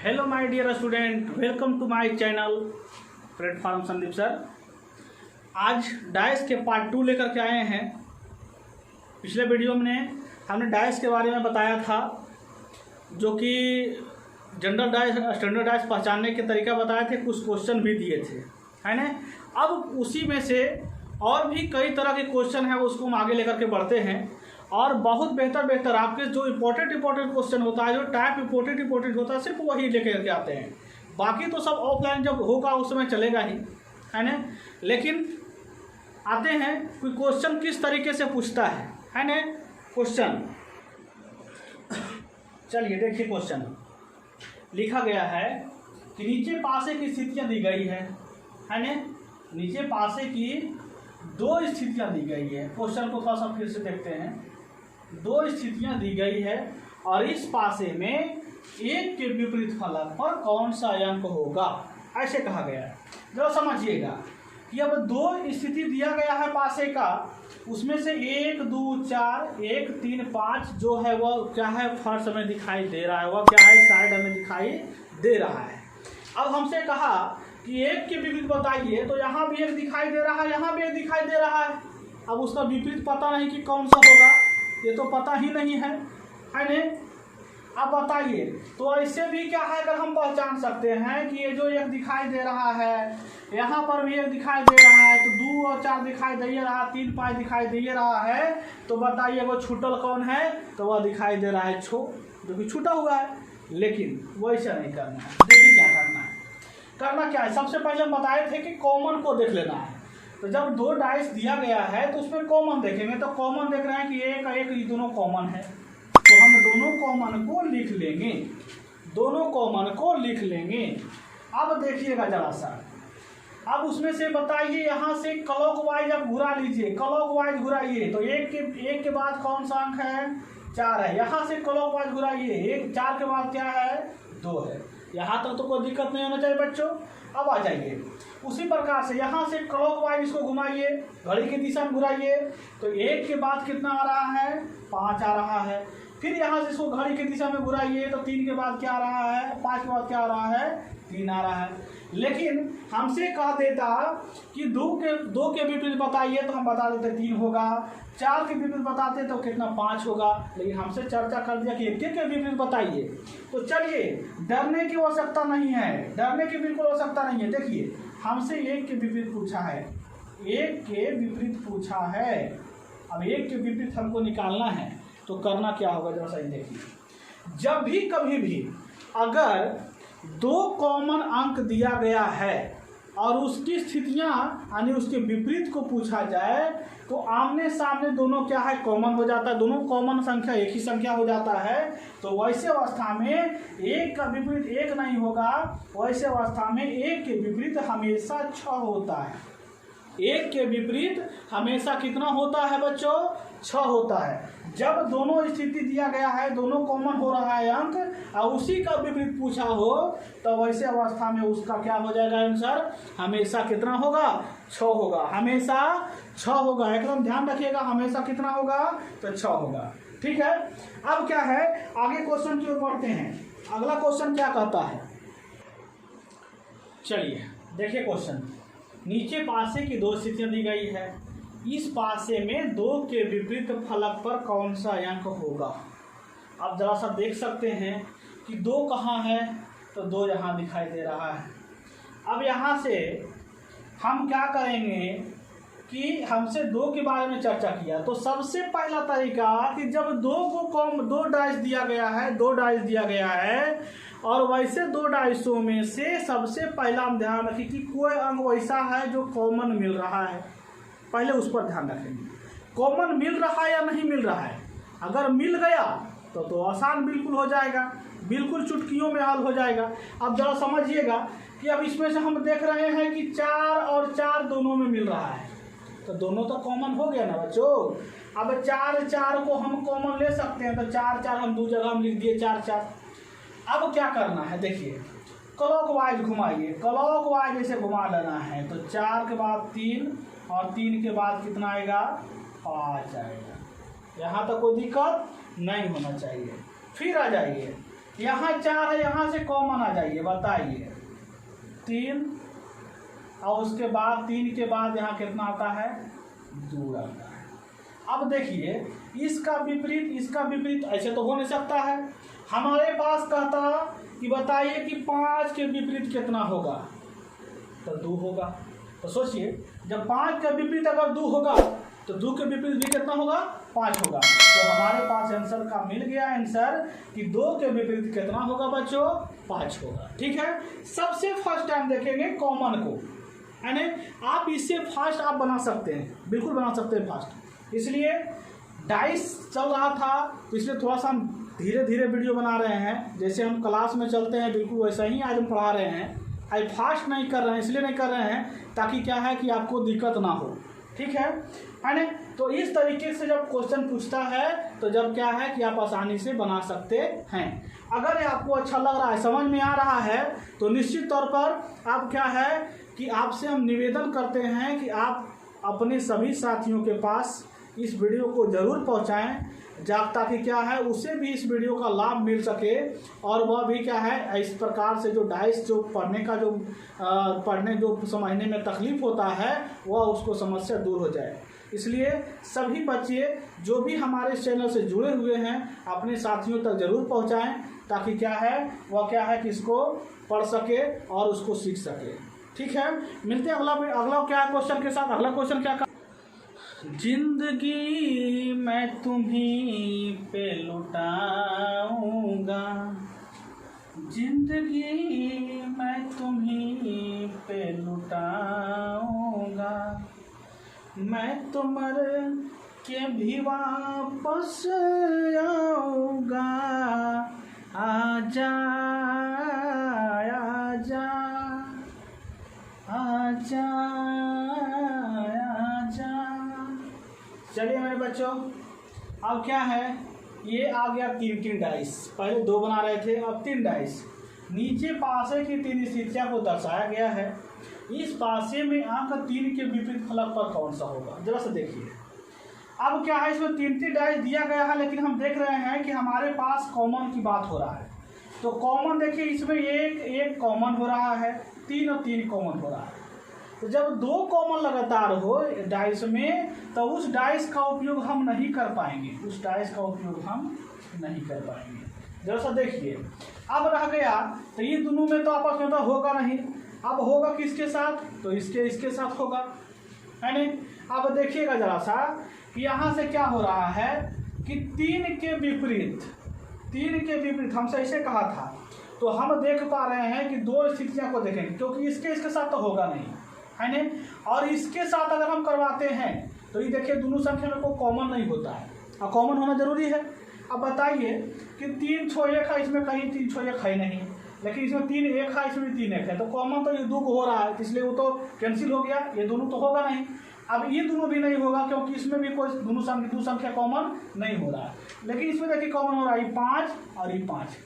Hello my dear student, welcome to my channel platform Sandeep sir. आज dice के part 2 लेकर के आए हैं। पिछले वीडियो में हमने डाइस के बारे में बताया था, जो कि जनरल डाइस, स्टैंडर्ड डाइस पहचानने के तरीका बताए थे, कुछ क्वेश्चन भी दिए थे, है ना। अब उसी में से और भी कई तरह के क्वेश्चन हैं, उसको हम आगे लेकर के बढ़ते हैं और बहुत बेहतर आपके जो इम्पोर्टेंट क्वेश्चन होता है, जो टाइप इम्पोर्टेंट होता है, सिर्फ वही लेकर के आते हैं। बाकी तो सब ऑफलाइन जब होगा उस समय चलेगा ही, है ना। लेकिन आते हैं कोई क्वेश्चन किस तरीके से पूछता है ना। क्वेश्चन चलिए देखिए, क्वेश्चन लिखा गया है कि नीचे पासे की स्थितियाँ दी गई है ना। नीचे पासे की दो स्थितियाँ दी गई है। क्वेश्चन को थोड़ा सा फिर से देखते हैं। दो स्थितियां दी गई है और इस पासे में एक के विपरीत फलक पर कौन सा अंक होगा, ऐसे कहा गया है। जरा समझिएगा कि अब दो स्थिति दिया गया है पासे का, उसमें से 1 2 4 1 3 5 जो है वह क्या है, फर्श में दिखाई दे रहा है, वह क्या है, साइड हमें दिखाई दे रहा है। अब हमसे कहा कि एक के विपरीत बताइए, तो यहाँ भी एक दिखाई दे रहा है, यहाँ भी एक दिखाई दे रहा है। अब उसका विपरीत पता नहीं कि कौन सा होगा, ये तो पता ही नहीं है ना। अब बताइए, तो ऐसे भी क्या है, अगर हम पहचान सकते हैं कि ये जो एक दिखाई दे रहा है, यहाँ पर भी एक दिखाई दे रहा है, तो 2 और 4 दिखाई दे रहा है, 3 5 दिखाई दे रहा है, तो बताइए वो छूटल कौन है, तो वह दिखाई दे रहा है छो, जो कि छूटा हुआ है। लेकिन वैसा नहीं करना है। देखिए क्या करना क्या है। सबसे पहले हम बताए थे कि कॉमन को देख लेना है। तो जब दो डाइस दिया गया है तो उसमें कॉमन देखेंगे, तो कॉमन देख रहे हैं कि एक ये दोनों कॉमन है, तो हम दोनों कॉमन को लिख लेंगे, दोनों कॉमन को लिख लेंगे। अब देखिएगा जरा सा, अब उसमें से बताइए, यहाँ से क्लॉकवाइज अब घुरा लीजिए, क्लॉकवाइज घुराइए, तो एक के बाद कौन सा अंक है, 4 है। यहाँ से क्लॉकवाइज घुराइए, 4 के बाद क्या है, 2 है। यहाँ तक तो कोई दिक्कत नहीं होना चाहिए बच्चों। अब आ जाइए उसी प्रकार से यहाँ से क्लॉकवाइज इसको घुमाइए, घड़ी की दिशा में घुराइए, तो 1 के बाद कितना आ रहा है, 5 आ रहा है। फिर यहाँ से इसको घड़ी की दिशा में घुराइए, तो 3 के बाद क्या आ रहा है, 5 के बाद क्या आ रहा है, 3 आ रहा है। लेकिन हमसे कह देता कि 2 के विपरीत बताइए, तो हम बता देते 3 होगा। 4 के विपरीत बताते तो कितना, 5 होगा। लेकिन हमसे चर्चा कर दिया कि 1 के विपरीत बताइए। तो चलिए, डरने की आवश्यकता नहीं है, डरने की बिल्कुल आवश्यकता नहीं है। देखिए, हमसे 1 के विपरीत पूछा है, 1 के विपरीत पूछा है। अब 1 के विपरीत हमको निकालना है, तो करना क्या होगा, जरा सही देखिए। जब भी कभी भी अगर 2 कॉमन अंक दिया गया है और उसकी स्थितियां यानी उसके विपरीत को पूछा जाए, तो आमने सामने दोनों क्या है, कॉमन हो जाता है, दोनों कॉमन संख्या एक ही संख्या हो जाता है। तो वैसे अवस्था में 1 का विपरीत 1 नहीं होगा, वैसे अवस्था में 1 के विपरीत हमेशा 6 होता है। 1 के विपरीत हमेशा कितना होता है बच्चों, 6 होता है। जब दोनों स्थिति दिया गया है, दोनों कॉमन हो रहा है अंक, और उसी का विपरीत पूछा हो, तो वैसे अवस्था में उसका क्या हो जाएगा आंसर, हमेशा कितना होगा, 6 होगा, हमेशा 6 होगा। एकदम ध्यान रखिएगा, हमेशा कितना होगा, तो 6 होगा। ठीक है। अब क्या है, आगे क्वेश्चन की ओर बढ़ते हैं। अगला क्वेश्चन क्या कहता है, चलिए देखिए क्वेश्चन। नीचे पासे की 2 स्थितियां दी गई है, इस पासे में 2 के विपरीत फलक पर कौन सा अंक होगा। आप जरा सा देख सकते हैं कि 2 कहाँ है, तो 2 यहाँ दिखाई दे रहा है। अब यहाँ से हम क्या करेंगे कि हमसे 2 के बारे में चर्चा किया, तो सबसे पहला तरीका कि जब 2 डाइस दिया गया है, 2 डाइस दिया गया है, और वैसे 2 डाइसों में से सबसे पहला हम ध्यान रखें कि कोई अंक वैसा है जो कॉमन मिल रहा है, पहले उस पर ध्यान रखेंगे। कॉमन मिल रहा है या नहीं मिल रहा है, अगर मिल गया तो आसान बिल्कुल हो जाएगा, बिल्कुल चुटकियों में हल हो जाएगा। अब जरा समझिएगा कि अब इसमें से हम देख रहे हैं कि 4 और 4 दोनों में मिल रहा है, तो दोनों तो कॉमन हो गया ना बच्चों। अब 4 को हम कॉमन ले सकते हैं, तो 4 हम 2 जगह हम लिख दिए 4। अब क्या करना है, देखिए क्लॉकवाइज घुमाइए, क्लॉकवाइज जैसे घुमा लेना है, तो 4 के बाद 3 और 3 के बाद कितना आएगा, 5 आएगा। यहाँ तक कोई दिक्कत नहीं होना चाहिए। फिर आ जाइए, यहाँ 4 है, यहाँ से कॉमन आ जाइए, बताइए 3 और उसके बाद 3 के बाद यहाँ कितना आता है 2 आता है। अब देखिए इसका विपरीत ऐसे तो हो नहीं सकता है। हमारे पास कहता कि बताइए कि 5 के विपरीत कितना होगा, तो 2 होगा। तो सोचिए जब 5 का विपरीत अगर 2 होगा तो 2 के विपरीत भी कितना होगा 5 होगा। तो हमारे पास आंसर का मिल गया आंसर कि 2 के विपरीत कितना होगा बच्चों 5 होगा। ठीक है, सबसे फर्स्ट टाइम देखेंगे कॉमन को, यानी आप इससे फास्ट आप बना सकते हैं, बिल्कुल बना सकते हैं फास्ट। इसलिए डाइस चल रहा था तो इसलिए थोड़ा सा हम धीरे धीरे वीडियो बना रहे हैं, जैसे हम क्लास में चलते हैं बिल्कुल वैसा ही आज हम पढ़ा रहे हैं। आज फास्ट नहीं कर रहे हैं, इसलिए नहीं कर रहे हैं ताकि क्या है कि आपको दिक्कत ना हो। ठीक है ना। तो इस तरीके से जब क्वेश्चन पूछता है तो जब क्या है कि आप आसानी से बना सकते हैं। अगर आपको अच्छा लग रहा है, समझ में आ रहा है, तो निश्चित तौर पर आप क्या है कि आपसे हम निवेदन करते हैं कि आप अपने सभी साथियों के पास इस वीडियो को ज़रूर पहुंचाएं, ताकि क्या है उसे भी इस वीडियो का लाभ मिल सके और वह भी क्या है इस प्रकार से जो डाइस जो पढ़ने जो समझने में तकलीफ होता है वह उसको समस्या दूर हो जाए। इसलिए सभी बच्चे जो भी हमारे चैनल से जुड़े हुए हैं अपने साथियों तक ज़रूर पहुंचाएं, ताकि क्या है वह क्या है कि इसको पढ़ सके और उसको सीख सके। ठीक है, मिलते हैं अगला क्या क्वेश्चन के साथ। अगला क्वेश्चन क्या जिंदगी मैं तुम्हीं पे लुटाऊंगा, जिंदगी मैं तुम्हीं पे लुटाऊंगा, मैं तो मर के भी वापस आऊंगा, आजा आजा आजा आजा। चलिए मेरे बच्चों, अब क्या है ये आ गया 3 डाइस, पहले 2 बना रहे थे अब 3 डाइस। नीचे पासे की 3 स्थितियाँ को दर्शाया गया है। इस पासे में अंक 3 के विपरीत फलक पर कौन सा होगा, जरा से देखिए। अब क्या है इसमें 3 डाइस दिया गया है, लेकिन हम देख रहे हैं कि हमारे पास कॉमन की बात हो रहा है। तो कॉमन देखिए इसमें एक कॉमन हो रहा है, 3 और 3 कॉमन हो रहा है। तो जब 2 कॉमन लगातार हो डाइस में तो उस डाइस का उपयोग हम नहीं कर पाएंगे, उस डाइस का उपयोग हम नहीं कर पाएंगे। जरा सा देखिए अब रह गया तो ये दोनों में तो आपस में तो होगा नहीं। अब होगा किसके साथ, तो इसके साथ होगा, है नहीं। अब देखिएगा जरा सा कि यहाँ से क्या हो रहा है कि 3 के विपरीत हमसे ऐसे कहा था, तो हम देख पा रहे हैं कि 2 स्थितियाँ को देखेंगे, क्योंकि इसके साथ तो होगा नहीं, है नहीं। और इसके साथ अगर हम करवाते हैं तो ये देखिए दोनों संख्या में कोई कॉमन नहीं होता है, और कॉमन होना जरूरी है। अब बताइए कि 3 छो 1 है, इसमें कहीं 3 छो 1 है नहीं, लेकिन इसमें 3 1 है, इसमें भी 3 1 है, तो कॉमन तो ये 2 हो रहा है, इसलिए वो तो कैंसिल हो गया, ये दोनों तो होगा नहीं। अब ये दोनों भी नहीं होगा क्योंकि इसमें भी कोई दो संख्या कॉमन नहीं हो रहा है, लेकिन इसमें देखिए कॉमन हो रहा है, ये 5 और ये 5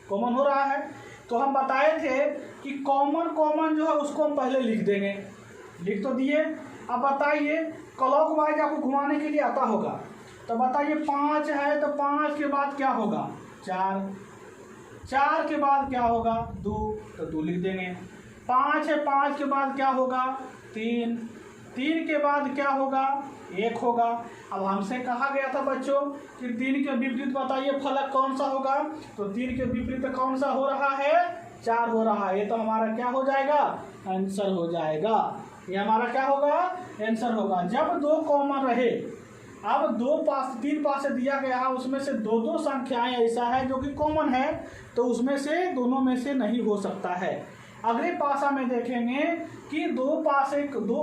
कॉमन हो रहा है। तो हम बताए थे कि कॉमन जो है उसको हम पहले लिख देंगे, लिख तो दिए। अब बताइए क्लॉक वाइज आपको घुमाने के लिए आता होगा, तो बताइए 5 है तो 5 के बाद क्या होगा 4, 4 के बाद क्या होगा 2, तो 2 लिख देंगे। 5 है, 5 के बाद क्या होगा 3, 3 के बाद क्या होगा 1 होगा। अब हमसे कहा गया था बच्चों कि 3 के विपरीत बताइए फलक कौन सा होगा, तो 3 के विपरीत कौन सा हो रहा है 4 हो रहा है। ये तो हमारा क्या हो जाएगा आंसर हो जाएगा, ये हमारा क्या होगा आंसर होगा। जब 2 कॉमन रहे, अब 3 पास से दिया गया है, उसमें से 2 संख्याएं ऐसा है जो कि कॉमन है, तो उसमें से दोनों में से नहीं हो सकता है। अगले पासा में देखेंगे कि 2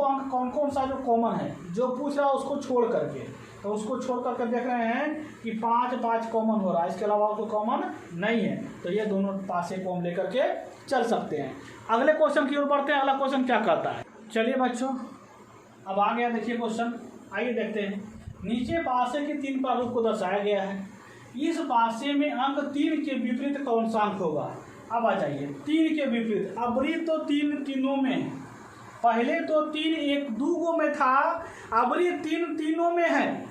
अंक कौन सा जो कॉमन है, जो पूछ रहा है उसको छोड़ करके, तो उसको छोड़ करके देख रहे हैं कि 5 कॉमन हो रहा है, इसके अलावा कोई कॉमन नहीं है, तो ये दोनों पासे को हम लेकर के चल सकते हैं। अगले क्वेश्चन की ओर बढ़ते हैं। अगला क्वेश्चन क्या कहता है, चलिए बच्चों अब आ गया, देखिए क्वेश्चन, आइए देखते हैं। नीचे पासे के 3 प्रारूप को दर्शाया गया है। इस पासे में अंक 3 के विपरीत कौन सा अंक होगा। अब आ जाइए 3 के विपरीत, अबरी तो 3 तीनों में, पहले तो 3 1 2 में था, अबरी 3 तीनों में है।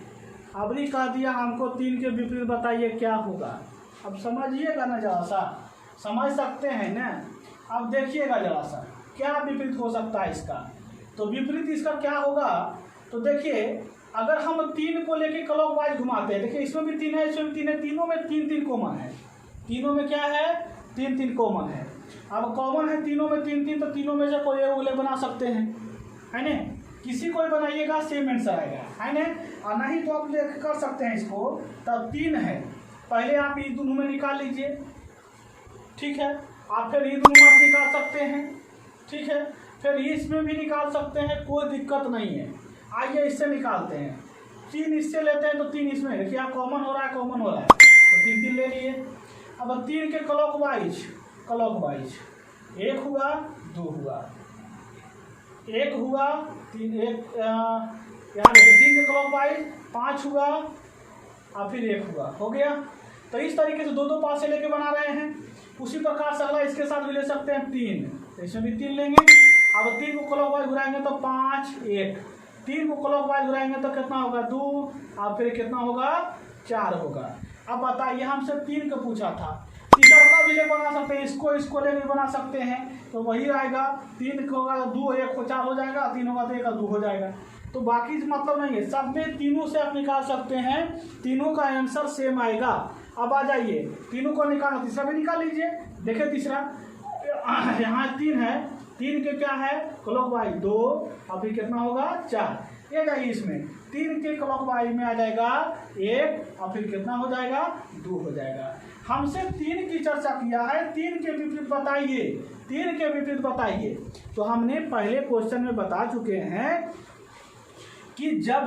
अबरी कह दिया हमको 3 के विपरीत बताइए क्या होगा, अब समझिएगा ना, जरा सा समझ सकते हैं ना। अब देखिएगा जरा सा क्या विपरीत हो सकता है इसका। तो विपरीत इसका क्या होगा, तो देखिए अगर हम 3 को लेके क्लॉकवाइज घुमाते हैं, देखिए इसमें भी 3 है, इसमें भी 3 है, तीनों में 3-3 कॉमन है, तीनों में क्या है 3-3 कॉमन है। अब कॉमन है तीनों में 3-3, तो तीनों में से कोई एक उगले बना सकते हैं, है ना। किसी को बनाइएगा सेम आंसर आएगा, है ना। और नहीं तो आप कर सकते हैं इसको, तब 3 है, पहले आप ये दोनों में निकाल लीजिए, ठीक है। आप फिर ये दोनों में निकाल सकते हैं, ठीक है। फिर इसमें भी निकाल सकते हैं, कोई दिक्कत नहीं है। आइए इससे निकालते हैं, 3 इससे लेते हैं तो 3 इसमें, देखिए आप कॉमन हो रहा है, कॉमन हो रहा है, तो 3-3 ले लिए। अब 3 के क्लॉकवाइज 1 हुआ, 2 हुआ, 1 हुआ, 3 1 यहाँ देखिए 3 के क्लॉकवाइज 5 हुआ और फिर 1 हुआ, हो गया। तो इस तरीके से 2-2 पास से लेके बना रहे हैं। उसी प्रकार से अगला इसके साथ भी ले सकते हैं 3, तो इसमें भी 3 लेंगे। अब 3 को क्लॉकवाइज घुराएंगे तो 5 1, 3 को क्लॉकवाइज घुराएंगे तो कितना होगा 2, और फिर कितना होगा 4 होगा। अब बताइए हमसे 3 का पूछा था, तीसरा का भी ले बना सकते हैं, इसको ले भी बना सकते हैं, तो वही आएगा 3 होगा 2, 1 को 4 हो जाएगा, 3 होगा तो 1 का 2 हो जाएगा। तो बाकी मतलब नहीं है, सब में तीनों से आप निकाल सकते हैं, तीनों का आंसर सेम आएगा। अब आ जाइए तीनों को निकालना, तीसरा भी निकाल लीजिए। देखिए तीसरा यहाँ 3 है, 3 के क्या है क्लॉकवाइज 2, और फिर कितना होगा 4। ये जाइए इसमें 3 के क्लॉकवाइज में आ जाएगा 1, और फिर कितना हो जाएगा 2 हो जाएगा। हमसे 3 की चर्चा किया है, 3 के विपरीत बताइए, 3 के विपरीत बताइए। तो हमने पहले क्वेश्चन में बता चुके हैं कि जब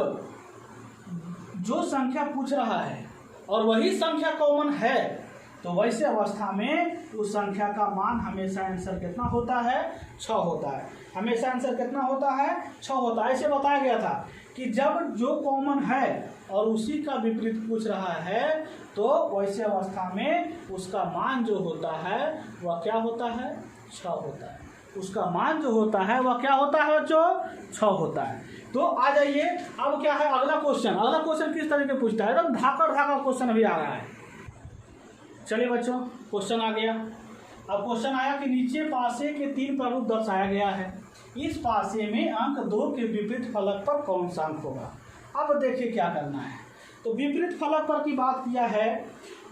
जो संख्या पूछ रहा है और वही संख्या कॉमन है, तो वैसे अवस्था में उस संख्या का मान हमेशा आंसर कितना होता है 6 होता है, हमेशा आंसर कितना होता है 6 होता है। ऐसे बताया गया था कि जब जो कॉमन है और उसी का विपरीत पूछ रहा है, तो वैसे अवस्था में उसका मान जो होता है वह क्या होता है 6 होता है, उसका मान जो होता है वह क्या होता है बच्चों 6 होता है। तो आ जाइए अब क्या है अगला क्वेश्चन किस तरह के पूछता है, एकदम धाकड़ क्वेश्चन भी आ रहा है। चलिए बच्चों क्वेश्चन आ गया। अब क्वेश्चन आया कि नीचे पासे के 3 प्रारूप दर्शाया गया है, इस पासे में अंक 2 के विपरीत फलक पर कौन सा अंक होगा। अब देखिए क्या करना है, तो विपरीत फलक पर की बात किया है,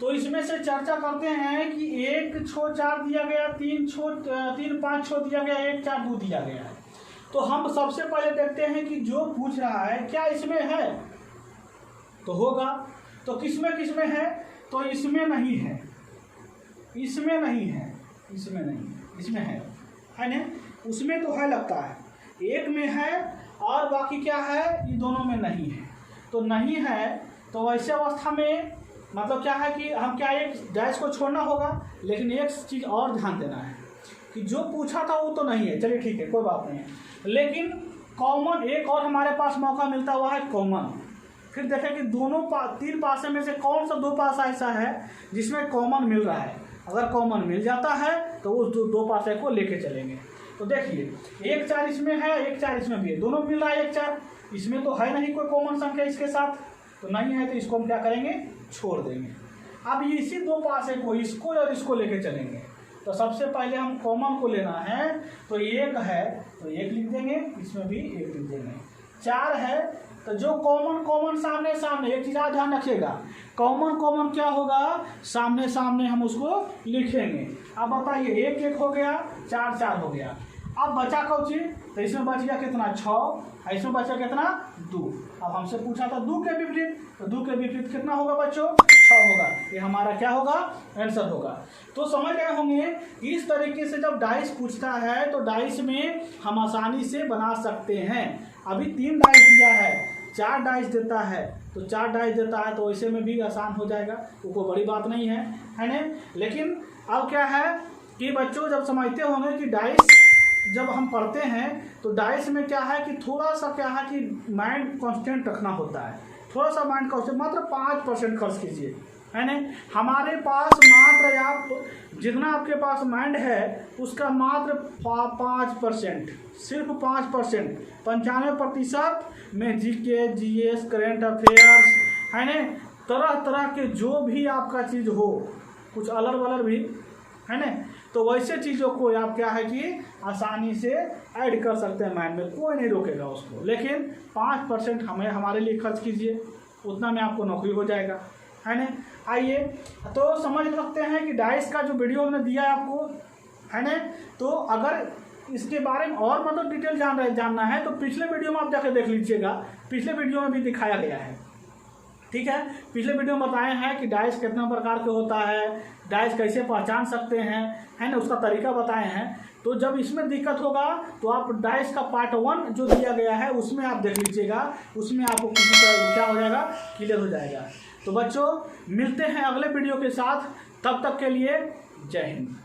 तो इसमें से चर्चा करते हैं कि 1 6 4 दिया गया, 3 5 6 दिया गया, 1 4 2 दिया गया है। तो हम सबसे पहले देखते हैं कि जो पूछ रहा है क्या इसमें है, तो होगा। तो किसमें है, तो इसमें नहीं है, इसमें नहीं है, इसमें नहीं है, इसमें है ना, उसमें तो है लगता है, एक में है और बाकी क्या है ये दोनों में नहीं है। तो नहीं है, तो वैसे अवस्था में मतलब क्या है कि हम क्या एक डैश को छोड़ना होगा, लेकिन एक चीज़ और ध्यान देना है कि जो पूछा था वो तो नहीं है, चलिए ठीक है कोई बात नहीं है, लेकिन कॉमन एक और हमारे पास मौका मिलता हुआ है कॉमन। फिर देखें कि दोनों 3 पासे में से कौन सा 2 पासा ऐसा है जिसमें कॉमन मिल रहा है। अगर कॉमन मिल जाता है तो उस 2 पासे को लेके चलेंगे। तो देखिए 1 4 इसमें है, 1 4 इसमें भी है, दोनों मिल रहा है 1 4, इसमें तो है नहीं कोई कॉमन संख्या इसके साथ, तो नहीं है, तो इसको हम क्या करेंगे छोड़ देंगे। अब इसी 2 पासे को इसको और इसको लेके चलेंगे। तो सबसे पहले हम कॉमन को लेना है, तो 1 है तो 1 लिख देंगे, इसमें भी 1 लिख देंगे। 4 है तो जो कॉमन सामने सामने, एक चीज़ ध्यान रखिएगा, कॉमन क्या होगा सामने सामने हम उसको लिखेंगे। अब बताइए 1 1 हो गया, 4 4 हो गया। अब बचा कौची, तो इसमें बच गया कितना 6, इसमें बचा कितना 2। अब हमसे पूछा था 2 के विपरीत, तो 2 के विपरीत कितना होगा बच्चों 6 होगा। ये हमारा क्या होगा आंसर होगा। तो समझ गए होंगे इस तरीके से जब डाइस पूछता है तो डाइस में हम आसानी से बना सकते हैं। अभी 3 डाइस दिया है, 4 डाइस देता है, तो 4 डाइस देता है तो ऐसे में भी आसान हो जाएगा, वो कोई बड़ी बात नहीं है, है ना। लेकिन अब क्या है कि बच्चों जब समझते होंगे कि डाइस जब हम पढ़ते हैं तो डाइस में क्या है कि थोड़ा सा क्या है कि माइंड कांस्टेंट रखना होता है, थोड़ा सा माइंड कांस्टेंट, मात्र 5% खर्च कीजिए, है ना। हमारे पास मात्र आप जितना आपके पास माइंड है उसका मात्र 5%, सिर्फ 5%, 95% में जीके जीएस करेंट अफेयर्स, है ना, तरह तरह के जो भी आपका चीज़ हो कुछ अलर वलर भी है ना, तो वैसे चीज़ों को आप क्या है कि आसानी से ऐड कर सकते हैं माइंड में, कोई नहीं रोकेगा उसको। लेकिन 5% हमें हमारे लिए खर्च कीजिए, उतना में आपको नौकरी हो जाएगा, है ना। आइए तो समझ सकते हैं कि डाइस का जो वीडियो हमने दिया है आपको, है ना, तो अगर इसके बारे में और मतलब डिटेल जानना है तो पिछले वीडियो में आप जाकर देख लीजिएगा, पिछले वीडियो में भी दिखाया गया है, ठीक है। पिछले वीडियो में बताए हैं कि डाइस कितना प्रकार के होता है, डाइस कैसे पहचान सकते हैं, है ना, उसका तरीका बताए हैं। तो जब इसमें दिक्कत होगा तो आप डाइस का पार्ट 1 जो दिया गया है उसमें आप देख लीजिएगा, उसमें आपको किसी तरह क्या हो जाएगा, क्लियर हो जाएगा। तो बच्चों मिलते हैं अगले वीडियो के साथ, तब तक के लिए जय हिंद।